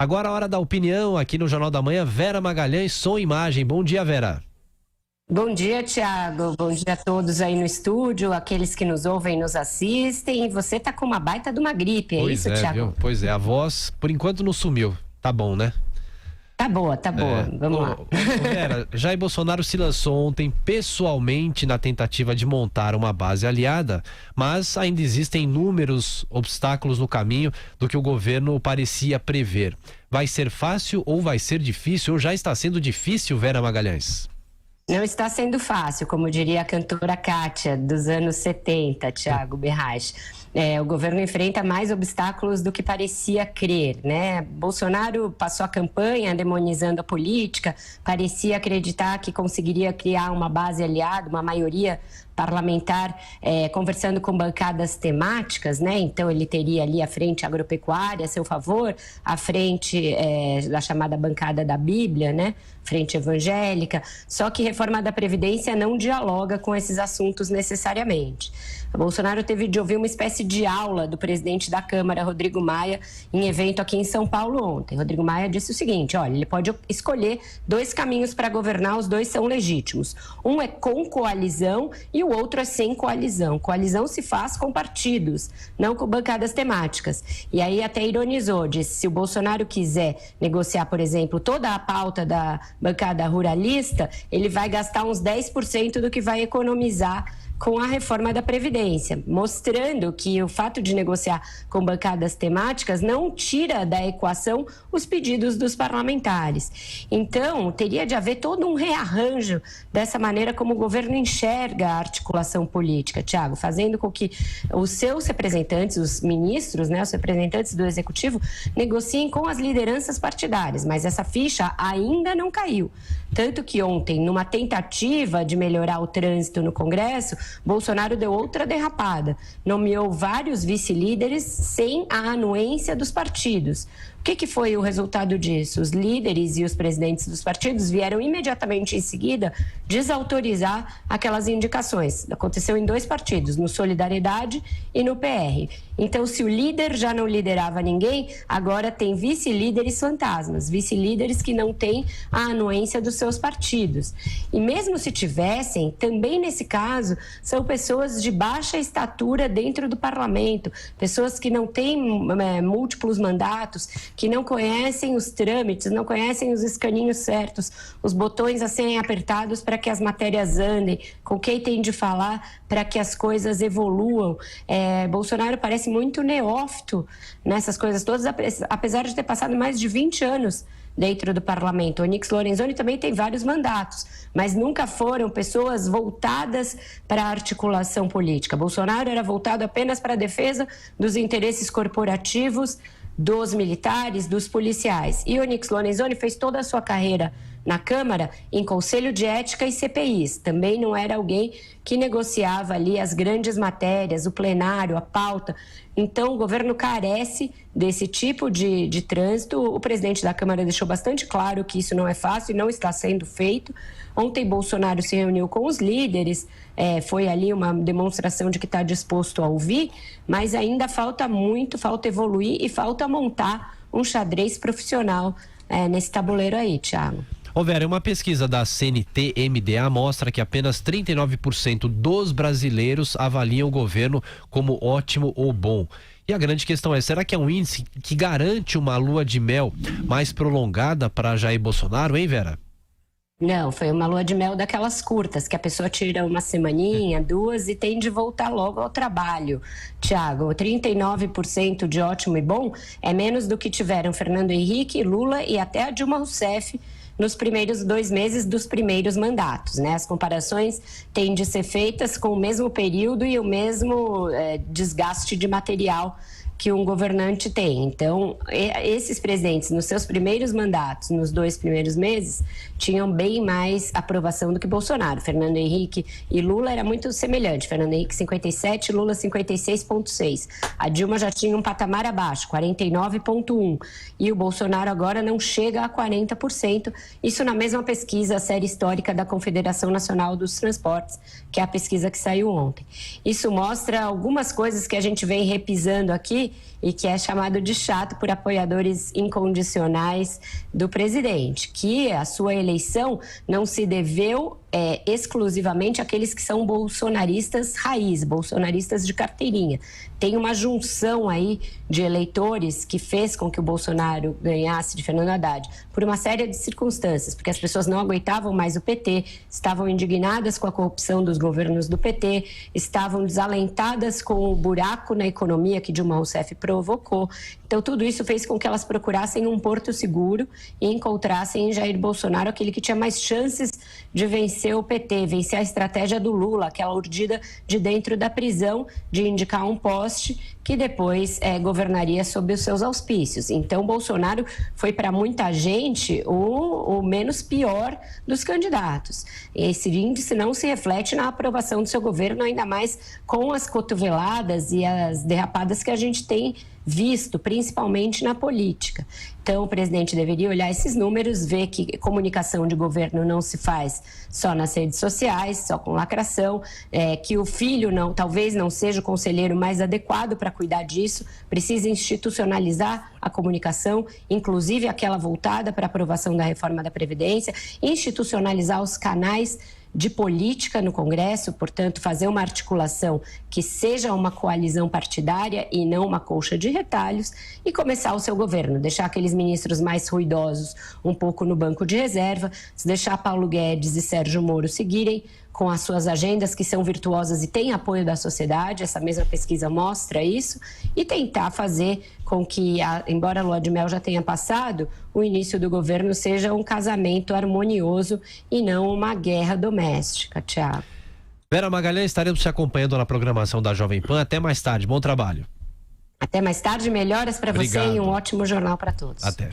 Agora a hora da opinião aqui no Jornal da Manhã, Vera Magalhães, som e imagem. Bom dia, Vera. Bom dia, Thiago. Bom dia a todos aí no estúdio, aqueles que nos ouvem e nos assistem. Você tá com uma baita de uma gripe, Pois isso, Thiago? Viu? Pois é, a voz por enquanto não sumiu. Tá bom, né? Tá boa. Vamos lá. Vera, Jair Bolsonaro se lançou ontem pessoalmente na tentativa de montar uma base aliada, mas ainda existem inúmeros obstáculos no caminho do que o governo parecia prever. Vai ser fácil ou vai ser difícil, ou já está sendo difícil, Vera Magalhães? Não está sendo fácil, como diria a cantora Kátia, dos anos 70, Thiago Berrache. O governo enfrenta mais obstáculos do que parecia crer, né? Bolsonaro passou a campanha demonizando a política, parecia acreditar que conseguiria criar uma base aliada, uma maioria parlamentar, conversando com bancadas temáticas, né? Então ele teria ali a frente agropecuária a seu favor, a frente da chamada bancada da Bíblia, né? Frente evangélica, só que reforma da Previdência não dialoga com esses assuntos necessariamente. O Bolsonaro teve de ouvir uma espécie de aula do presidente da Câmara, Rodrigo Maia, em evento aqui em São Paulo ontem. Rodrigo Maia disse o seguinte: olha, ele pode escolher 2 caminhos para governar, os 2 são legítimos. Um é com coalizão e o outro é sem coalizão. Coalizão se faz com partidos, não com bancadas temáticas. E aí até ironizou, disse: se o Bolsonaro quiser negociar, por exemplo, toda a pauta da bancada ruralista, ele vai gastar uns 10% do que vai economizar com a reforma da Previdência, mostrando que o fato de negociar com bancadas temáticas não tira da equação os pedidos dos parlamentares. Então, teria de haver todo um rearranjo dessa maneira como o governo enxerga a articulação política, Thiago, fazendo com que os seus representantes, os ministros, né, os representantes do Executivo, negociem com as lideranças partidárias, mas essa ficha ainda não caiu. Tanto que ontem, numa tentativa de melhorar o trânsito no Congresso, Bolsonaro deu outra derrapada, nomeou vários vice-líderes sem a anuência dos partidos. O que foi o resultado disso? Os líderes e os presidentes dos partidos vieram imediatamente em seguida desautorizar aquelas indicações. Aconteceu em 2 partidos, no Solidariedade e no PR. Então, se o líder já não liderava ninguém, agora tem vice-líderes fantasmas, vice-líderes que não têm a anuência dos seus partidos. E mesmo se tivessem, também nesse caso, são pessoas de baixa estatura dentro do parlamento, pessoas que não têm múltiplos mandatos, que não conhecem os trâmites, não conhecem os escaninhos certos, os botões a serem apertados para que as matérias andem, com quem tem de falar para que as coisas evoluam. Bolsonaro parece muito neófito nessas coisas todas, apesar de ter passado mais de 20 anos dentro do parlamento. O Onyx Lorenzoni também tem vários mandatos, mas nunca foram pessoas voltadas para a articulação política. Bolsonaro era voltado apenas para a defesa dos interesses corporativos dos militares, dos policiais. E Onyx Lorenzoni fez toda a sua carreira na Câmara em Conselho de Ética e CPIs. Também não era alguém que negociava ali as grandes matérias, o plenário, a pauta. Então, o governo carece desse tipo de trânsito. O presidente da Câmara deixou bastante claro que isso não é fácil e não está sendo feito. Ontem, Bolsonaro se reuniu com os líderes, foi ali uma demonstração de que está disposto a ouvir, mas ainda falta muito, falta evoluir e falta montar um xadrez profissional nesse tabuleiro aí, Thiago. Vera, uma pesquisa da CNT-MDA mostra que apenas 39% dos brasileiros avaliam o governo como ótimo ou bom. E a grande questão é, será que é um índice que garante uma lua de mel mais prolongada para Jair Bolsonaro, hein, Vera? Não, foi uma lua de mel daquelas curtas, que a pessoa tira uma semaninha, 2 e tem de voltar logo ao trabalho. Thiago, 39% de ótimo e bom é menos do que tiveram Fernando Henrique, Lula e até a Dilma Rousseff nos primeiros 2 meses dos primeiros mandatos, né? As comparações têm de ser feitas com o mesmo período e o mesmo desgaste de material que um governante tem. Então, esses presidentes, nos seus primeiros mandatos, nos 2 primeiros meses, tinham bem mais aprovação do que Bolsonaro. Fernando Henrique e Lula era muito semelhante. Fernando Henrique 57, Lula 56,6. A Dilma já tinha um patamar abaixo, 49,1. E o Bolsonaro agora não chega a 40%. Isso na mesma pesquisa, a série histórica da Confederação Nacional dos Transportes, que é a pesquisa que saiu ontem. Isso mostra algumas coisas que a gente vem repisando aqui, dele e que é chamado de chato por apoiadores incondicionais do presidente, que a sua eleição não se deveu exclusivamente àqueles que são bolsonaristas raiz, bolsonaristas de carteirinha. Tem uma junção aí de eleitores que fez com que o Bolsonaro ganhasse de Fernando Haddad por uma série de circunstâncias, porque as pessoas não aguentavam mais o PT, estavam indignadas com a corrupção dos governos do PT, estavam desalentadas com o buraco na economia que Dilma Rousseff provocou. Então, tudo isso fez com que elas procurassem um porto seguro e encontrassem em Jair Bolsonaro aquele que tinha mais chances de vencer o PT, vencer a estratégia do Lula, aquela urdida de dentro da prisão de indicar um poste que depois governaria sob os seus auspícios. Então, Bolsonaro foi para muita gente o menos pior dos candidatos. Esse índice não se reflete na aprovação do seu governo, ainda mais com as cotoveladas e as derrapadas que a gente tem visto, principalmente na política. Então, o presidente deveria olhar esses números, ver que comunicação de governo não se faz só nas redes sociais, só com lacração, que o filho talvez não seja o conselheiro mais adequado para cuidar disso, precisa institucionalizar a comunicação, inclusive aquela voltada para a aprovação da reforma da Previdência, institucionalizar os canais de política no Congresso, portanto, fazer uma articulação que seja uma coalizão partidária e não uma colcha de retalhos, e começar o seu governo, deixar aqueles ministros mais ruidosos um pouco no banco de reserva, deixar Paulo Guedes e Sérgio Moro seguirem com as suas agendas que são virtuosas e têm apoio da sociedade, essa mesma pesquisa mostra isso, e tentar fazer com que, embora a lua de mel já tenha passado, o início do governo seja um casamento harmonioso e não uma guerra doméstica, Thiago. Vera Magalhães, estaremos te acompanhando na programação da Jovem Pan. Até mais tarde, bom trabalho. Até mais tarde, melhoras para você e um ótimo jornal para todos. Até.